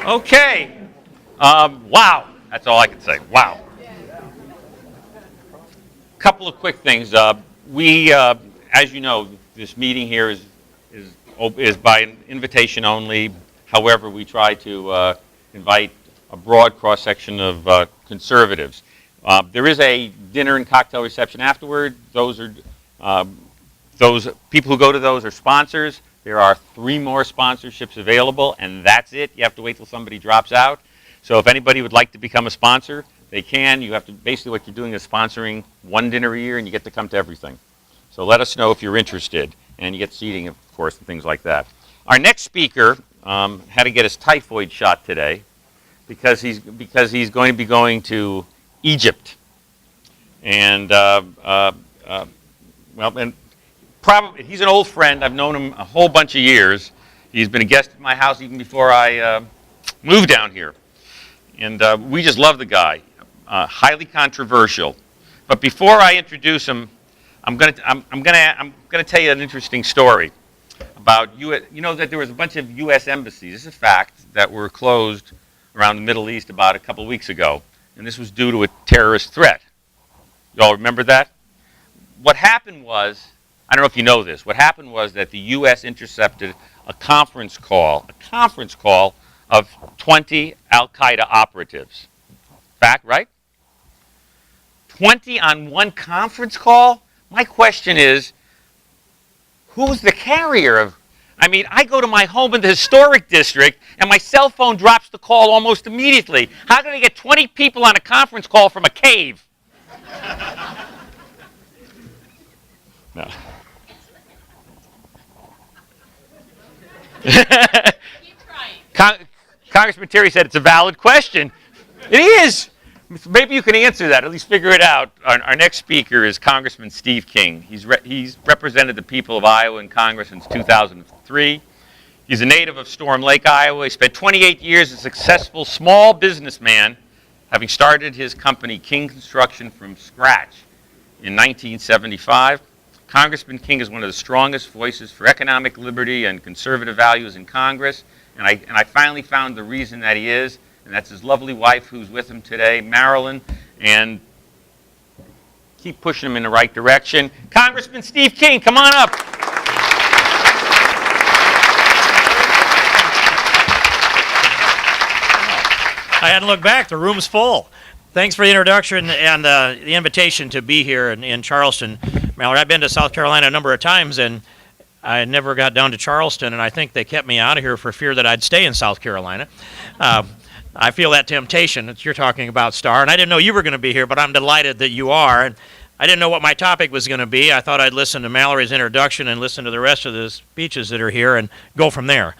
Okay. Wow. That's all I can say. Wow. Couple of quick things. As you know, this meeting here is by invitation only. However, we try to invite a broad cross-section of conservatives. There is a dinner and cocktail reception afterward. Those people who go to those are sponsors. There are 3 more sponsorships available, and that's it. You have to wait till somebody drops out. So if anybody would like to become a sponsor, they can. You have to, basically what you're doing is sponsoring 1 dinner a year, and you get to come to everything. So let us know if you're interested, and you get seating, of course, and things like that. Our next speaker had to get his typhoid shot today because he's going to be going to Egypt, and probably he's an old friend. I've known him a whole bunch of years. He's been a guest at my house even before I moved down here, and we just love the guy. Highly controversial, but before I introduce him, I'm gonna tell you an interesting story about you know that there was a bunch of U.S. embassies. This is a fact that were closed around the Middle East about a couple of weeks ago, and this was due to a terrorist threat. You all remember that? What happened was, I don't know if you know this, what happened was that the U.S. intercepted a conference call of 20 Al-Qaeda operatives. Fact, right? 20 on one conference call? My question is, who was the carrier of? I mean, I go to my home in the historic district, and my cell phone drops the call almost immediately. How did I get 20 people on a conference call from a cave? No. Keep trying. Congressman Terry said it's a valid question. It is. Maybe you can answer that, at least figure it out. Our next speaker is Congressman Steve King. He's represented the people of Iowa in Congress since 2003. He's a native of Storm Lake, Iowa. He spent 28 years as a successful small businessman, having started his company King Construction from scratch in 1975. Congressman King is one of the strongest voices for economic liberty and conservative values in Congress, and I finally found the reason that he is, and that's his lovely wife who's with him today, Marilyn, and keep pushing him in the right direction. Congressman Steve King, come on up. I hadn't looked back. The room's full. Thanks for the introduction and the invitation to be here in Charleston. Mallory, I've been to South Carolina a number of times, and I never got down to Charleston, and I think they kept me out of here for fear that I'd stay in South Carolina. I feel that temptation that you're talking about, Star, and I didn't know you were going to be here, but I'm delighted that you are. And I didn't know what my topic was going to be. I thought I'd listen to Mallory's introduction and listen to the rest of the speeches that are here and go from there.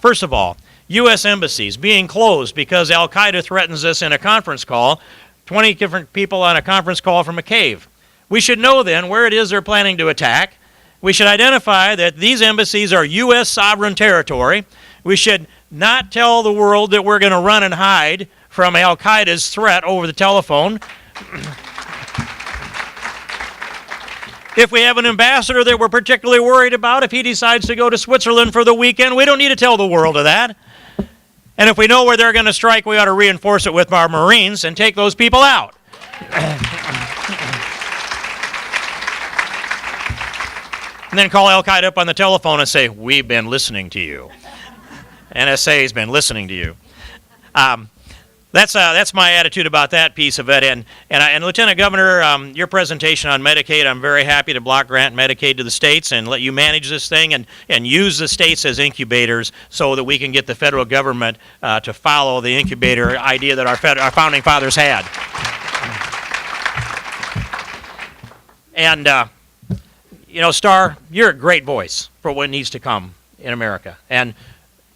First of all, U.S. embassies being closed because Al-Qaeda threatens us in a conference call, 20 different people on a conference call from a cave. We should know then where it is they're planning to attack. We should identify that these embassies are U.S. sovereign territory. We should not tell the world that we're going to run and hide from Al-Qaeda's threat over the telephone. If we have an ambassador that we're particularly worried about, if he decides to go to Switzerland for the weekend, we don't need to tell the world of that. And if we know where they're going to strike, we ought to reinforce it with our Marines and take those people out. And then call Al-Qaeda up on the telephone and say, we've been listening to you. NSA has been listening to you. That's my attitude about that piece of it. And Lieutenant Governor, your presentation on Medicaid, I'm very happy to block grant Medicaid to the states and let you manage this thing and use the states as incubators so that we can get the federal government to follow the incubator idea that our founding fathers had. And, Star, you're a great voice for what needs to come in America. And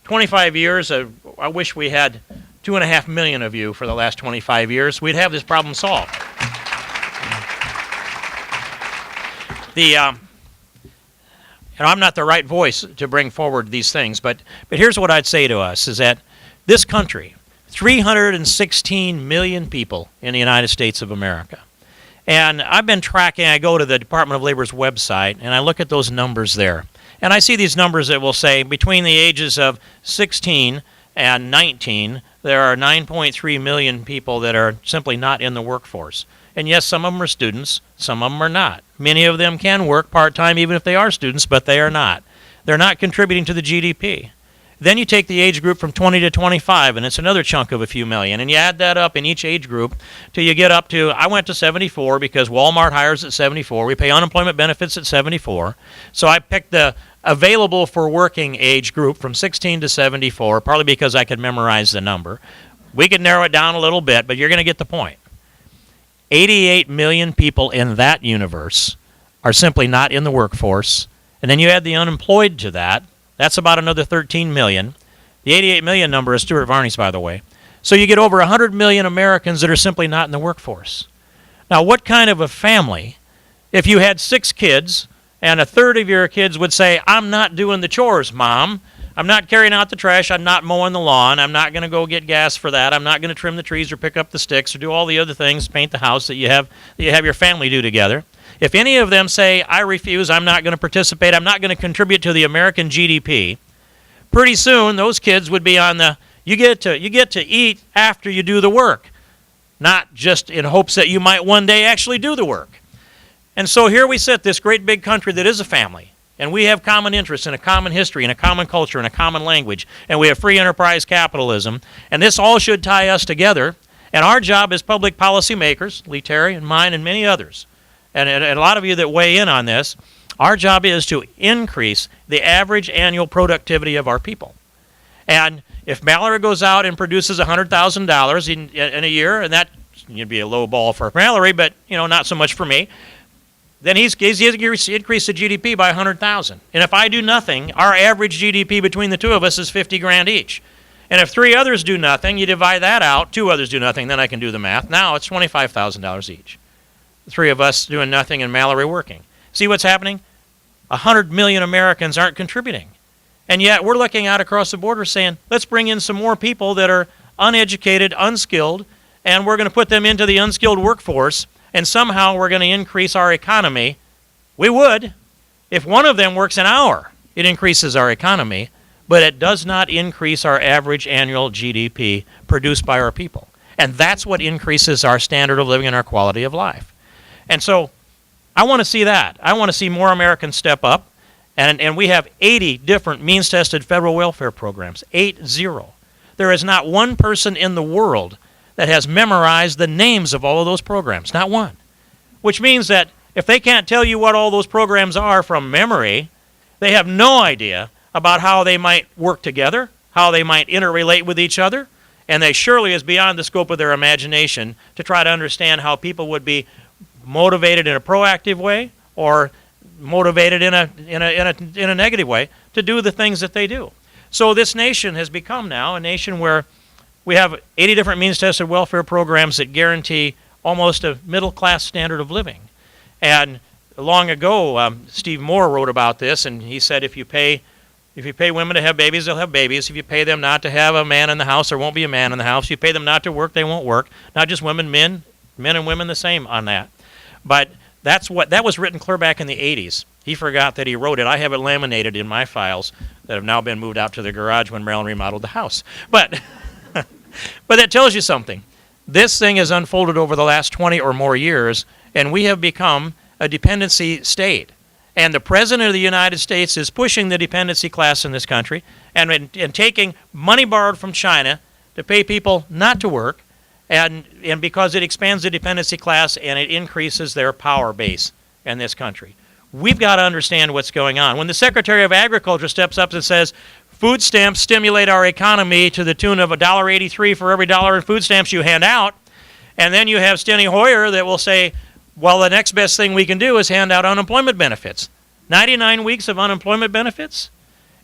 25 years, I wish we had 2.5 million of you for the last 25 years. We'd have this problem solved. I'm not the right voice to bring forward these things, but here's what I'd say to us, is that this country, 316 million people in the United States of America. And I've been tracking, I go to the Department of Labor's website, and I look at those numbers there. And I see these numbers that will say between the ages of 16 there are 9.3 million people that are simply not in the workforce. And yes, some of them are students, some of them are not. Many of them can work part-time even if they are students, but they are not. They're not contributing to the GDP. Then you take the age group from 20 to 25, and it's another chunk of a few million. And you add that up in each age group till you get up to, I went to 74 because Walmart hires at 74. We pay unemployment benefits at 74. So I picked the available for working age group from 16 to 74, partly because I could memorize the number. We could narrow it down a little bit, but you're going to get the point. 88 million people in that universe are simply not in the workforce. And then you add the unemployed to that. That's about another 13 million. The 88 million number is Stuart Varney's, by the way. So you get over 100 million Americans that are simply not in the workforce. Now, what kind of a family, if you had 6 kids and a third of your kids would say, I'm not doing the chores, Mom. I'm not carrying out the trash. I'm not mowing the lawn. I'm not going to go get gas for that. I'm not going to trim the trees or pick up the sticks or do all the other things, paint the house that you have your family do together. If any of them say, I refuse, I'm not going to participate, I'm not going to contribute to the American GDP, pretty soon those kids would be on the, you get to eat after you do the work, not just in hopes that you might one day actually do the work. And so here we sit, this great big country that is a family, and we have common interests and a common history and a common culture and a common language, and we have free enterprise capitalism, and this all should tie us together, and our job as public policy makers, Lee Terry and mine and many others, and a lot of you that weigh in on this, our job is to increase the average annual productivity of our people. And if Mallory goes out and produces $100,000 in a year, and that would be a low ball for Mallory, but not so much for me, then he's increased the GDP by 100,000. And if I do nothing, our average GDP between the two of us is 50 grand each. And if 3 others do nothing, you divide that out, 2 others do nothing, then I can do the math. Now it's $25,000 each. 3 of us doing nothing and Mallory working. See what's happening? 100 million Americans aren't contributing. And yet we're looking out across the border saying, let's bring in some more people that are uneducated, unskilled, and we're going to put them into the unskilled workforce, and somehow we're going to increase our economy. We would. If one of them works an hour, it increases our economy, but it does not increase our average annual GDP produced by our people. And that's what increases our standard of living and our quality of life. And so I want to see that. I want to see more Americans step up. And we have 80 different means-tested federal welfare programs, 80. There is not one person in the world that has memorized the names of all of those programs, not one. Which means that if they can't tell you what all those programs are from memory, they have no idea about how they might work together, how they might interrelate with each other, and they surely is beyond the scope of their imagination to try to understand how people would be motivated in a proactive way or motivated in a negative way to do the things that they do. So this nation has become now a nation where we have 80 different means-tested welfare programs that guarantee almost a middle-class standard of living. And long ago, Steve Moore wrote about this, and he said if you pay women to have babies, they'll have babies. If you pay them not to have a man in the house, there won't be a man in the house. If you pay them not to work, they won't work. Not just women, men and women the same on that. But that was written clear back in the 80s. He forgot that he wrote it. I have it laminated in my files that have now been moved out to the garage when Marilyn remodeled the house. But that tells you something. This thing has unfolded over the last 20 or more years, and we have become a dependency state. And the President of the United States is pushing the dependency class in this country and taking money borrowed from China to pay people not to work, and because it expands the dependency class and it increases their power base in this country. We've got to understand what's going on. When the Secretary of Agriculture steps up and says, food stamps stimulate our economy to the tune of $1.83 for every dollar in food stamps you hand out, and then you have Steny Hoyer that will say, well, the next best thing we can do is hand out unemployment benefits. 99 weeks of unemployment benefits?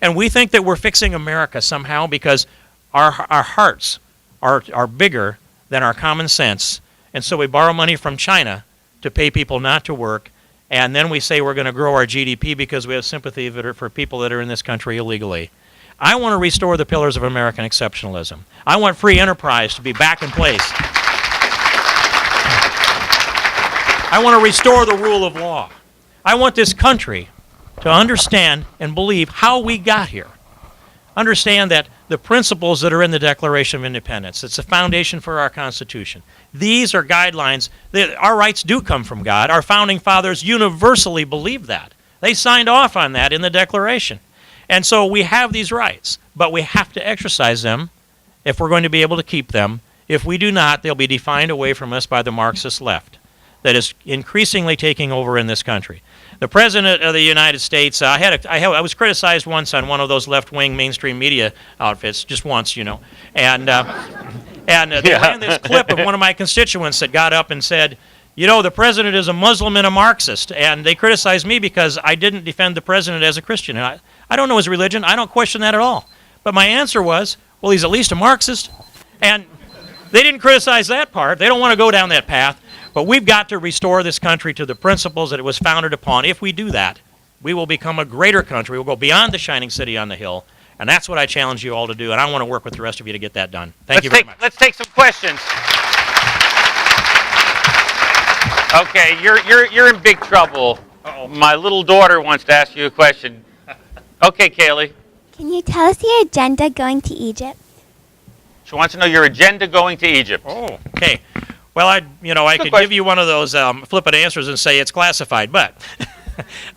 And we think that we're fixing America somehow because our hearts are bigger than our common sense. And so we borrow money from China to pay people not to work. And then we say we're going to grow our GDP because we have sympathy for people that are in this country illegally. I want to restore the pillars of American exceptionalism. I want free enterprise to be back in place. I want to restore the rule of law. I want this country to understand and believe how we got here. Understand that the principles that are in the Declaration of Independence. It's the foundation for our Constitution. These are guidelines. Our rights do come from God. Our founding fathers universally believed that. They signed off on that in the Declaration. And so we have these rights, but we have to exercise them if we're going to be able to keep them. If we do not, they'll be defined away from us by the Marxist left that is increasingly taking over in this country. The President of the United States, I was criticized once on one of those left-wing mainstream media outfits, just once, and they ran this clip of one of my constituents that got up and said, the President is a Muslim and a Marxist, and they criticized me because I didn't defend the President as a Christian. And I don't know his religion. I don't question that at all. But my answer was, well, he's at least a Marxist. And they didn't criticize that part. They don't want to go down that path. But we've got to restore this country to the principles that it was founded upon. If we do that, we will become a greater country. We'll go beyond the shining city on the hill. And that's what I challenge you all to do. And I want to work with the rest of you to get that done. Thank you very much. Let's take some questions. Okay, you're in big trouble. Uh-oh. My little daughter wants to ask you a question. Okay, Kaylee. Can you tell us your agenda going to Egypt? She wants to know your agenda going to Egypt. Oh, okay. Well, I could give you one of those flippant answers and say it's classified, but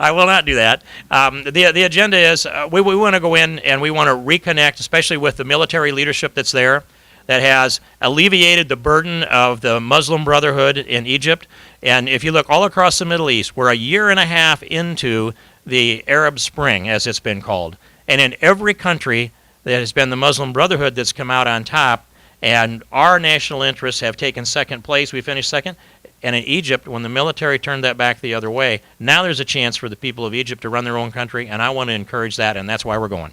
I will not do that. The agenda is we want to go in and we want to reconnect, especially with the military leadership that's there, that has alleviated the burden of the Muslim Brotherhood in Egypt. And if you look all across the Middle East, we're a year and a half into the Arab Spring, as it's been called. And in every country, there has been the Muslim Brotherhood that's come out on top. And our national interests have taken second place. We finished second. And in Egypt, when the military turned that back the other way, now there's a chance for the people of Egypt to run their own country, and I want to encourage that, and that's why we're going.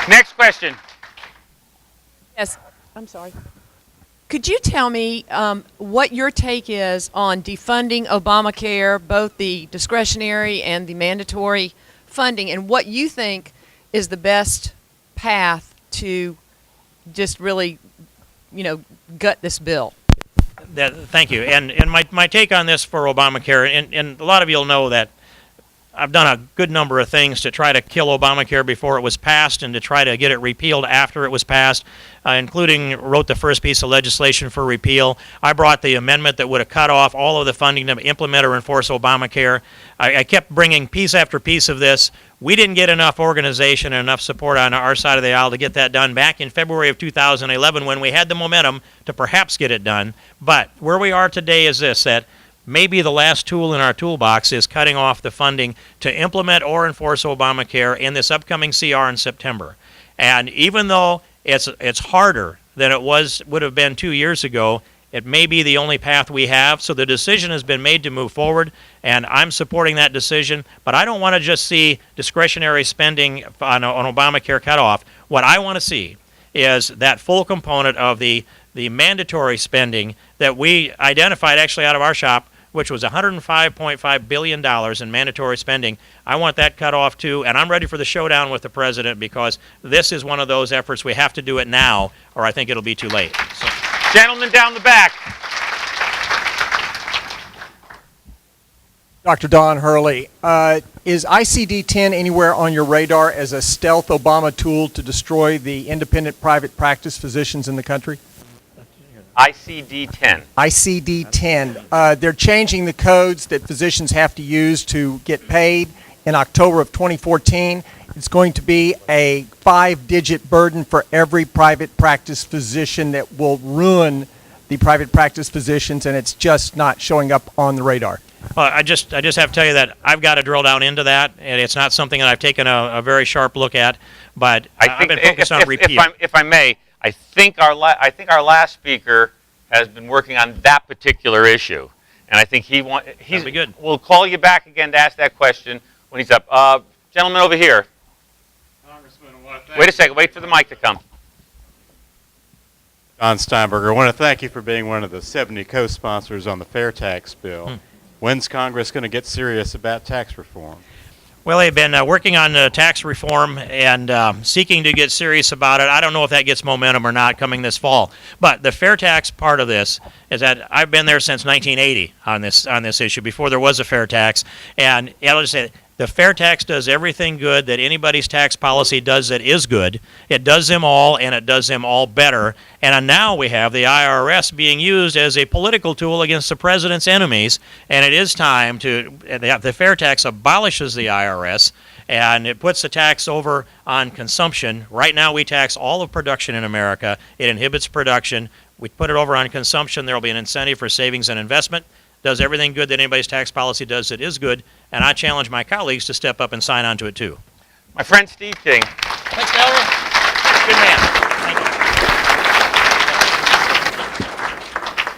Next question. Yes, I'm sorry. Could you tell me what your take is on defunding Obamacare, both the discretionary and the mandatory funding, and what you think is the best path to just really, gut this bill? Thank you. And my take on this for Obamacare, and a lot of you will know that I've done a good number of things to try to kill Obamacare before it was passed and to try to get it repealed after it was passed, including wrote the first piece of legislation for repeal. I brought the amendment that would have cut off all of the funding to implement or enforce Obamacare. I kept bringing piece after piece of this. We didn't get enough organization and enough support on our side of the aisle to get that done back in February of 2011 when we had the momentum to perhaps get it done. But where we are today is this, that maybe the last tool in our toolbox is cutting off the funding to implement or enforce Obamacare in this upcoming CR in September. And even though it's harder than it would have been 2 years ago, it may be the only path we have. So the decision has been made to move forward, and I'm supporting that decision. But I don't want to just see discretionary spending on Obamacare cut off. What I want to see is that full component of the mandatory spending that we identified actually out of our shop, which was $105.5 billion in mandatory spending. I want that cut off too, and I'm ready for the showdown with the president because this is one of those efforts. We have to do it now, or I think it'll be too late. So. Gentleman down the back. Dr. Don Hurley, is ICD-10 anywhere on your radar as a stealth Obama tool to destroy the independent private practice physicians in the country? ICD-10. ICD-10. They're changing the codes that physicians have to use to get paid in October of 2014. It's going to be a 5-digit burden for every private practice physician that will ruin the private practice physicians, and it's just not showing up on the radar. Well, I just have to tell you that I've got to drill down into that, and it's not something that I've taken a very sharp look at, but I've been focused on repeal. If I may, I think our last speaker has been working on that particular issue, and I think he's good. We'll call you back again to ask that question when he's up. Gentleman over here. Congressman, Wait a second. Wait for the mic to come. Don Steinberger, I want to thank you for being one of the 70 co-sponsors on the fair tax bill. When's Congress going to get serious about tax reform? Well, they've been working on tax reform and seeking to get serious about it. I don't know if that gets momentum or not coming this fall. But the fair tax part of this is that I've been there since 1980 on this issue, before there was a fair tax. And I'll just say, The fair tax does everything good that anybody's tax policy does that is good. It does them all, and it does them all better. And now we have the IRS being used as a political tool against the president's enemies, and it is time to, the fair tax abolishes the IRS, and it puts the tax over on consumption. Right now we tax all of production in America. It inhibits production. We put it over on consumption. There will be an incentive for savings and investment. Does everything good that anybody's tax policy does that is good, and I challenge my colleagues to step up and sign on to it too. My friend Steve King. Thanks, Delra.